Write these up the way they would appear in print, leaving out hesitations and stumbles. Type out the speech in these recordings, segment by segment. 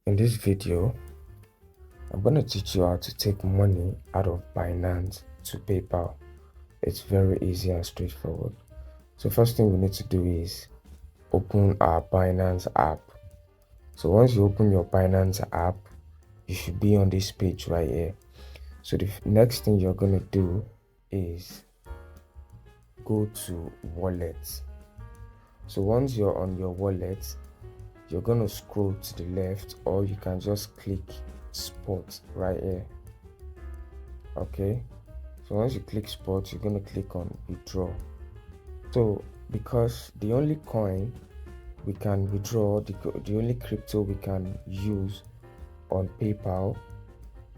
In this video, I'm going to teach you how to take money out of Binance to PayPal. It's very easy and straightforward. So first thing we need to do is open our Binance app. So once you open your Binance app, you should be on this page right here. So the next thing you're going to do is go to wallet. So once you're on your wallet, you're going to scroll to the left, or you can just click spot right here. Okay, so once you click spot, you're going to click on withdraw. So because the only coin we can withdraw, the only crypto we can use on PayPal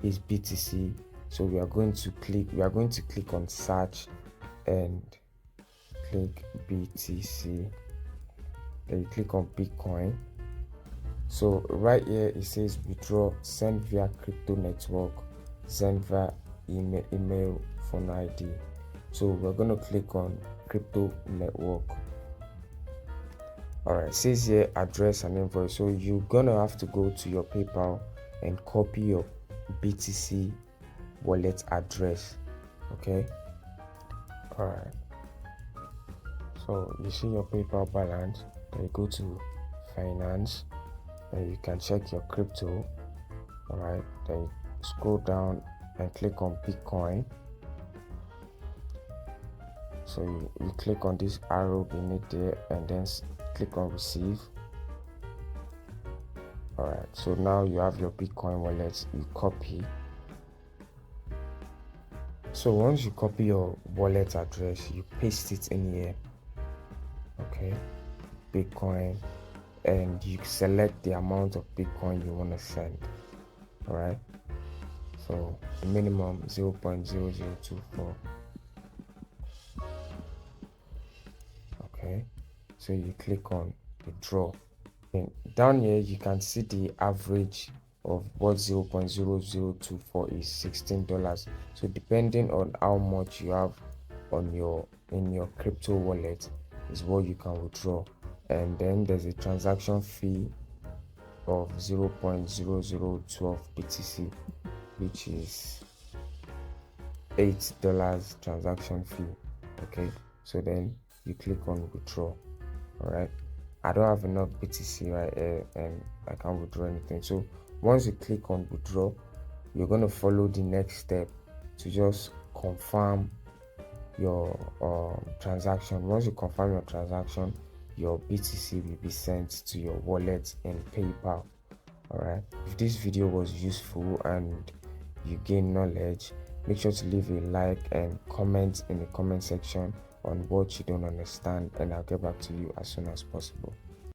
is BTC. So we are going to click on search and click BTC. Then you click on Bitcoin. So right here it says withdraw, send via crypto network, send via email, phone ID. So we're going to click on crypto network. Alright, it says here address and invoice. So you're gonna have to go to your PayPal and copy your BTC wallet address. Okay. Alright, so you see your PayPal balance, then you go to finance, then you can check your crypto. Alright, then you scroll down and click on Bitcoin. So you click on this arrow beneath there and then click on receive. Alright, so now you have your Bitcoin wallet. You copy. So once you copy your wallet address, you paste it in here. Okay, Bitcoin, and you select the amount of Bitcoin you want to send. Alright, so the minimum 0.0024. Okay, so you click on withdraw. And down here you can see the average of what 0.0024 is $16. So depending on how much you have on in your crypto wallet is what you can withdraw. And then there's a transaction fee of 0.0012 BTC, which is $8 transaction fee. Okay, so then you click on withdraw. All right, I don't have enough BTC right here and I can't withdraw anything. So once you click on withdraw, you're going to follow the next step to just confirm your transaction. Once you confirm your transaction, your BTC will be sent to your wallet in PayPal. Alright, if this video was useful and you gain knowledge, make sure to leave a like and comment in the comment section on what you don't understand, and I'll get back to you as soon as possible.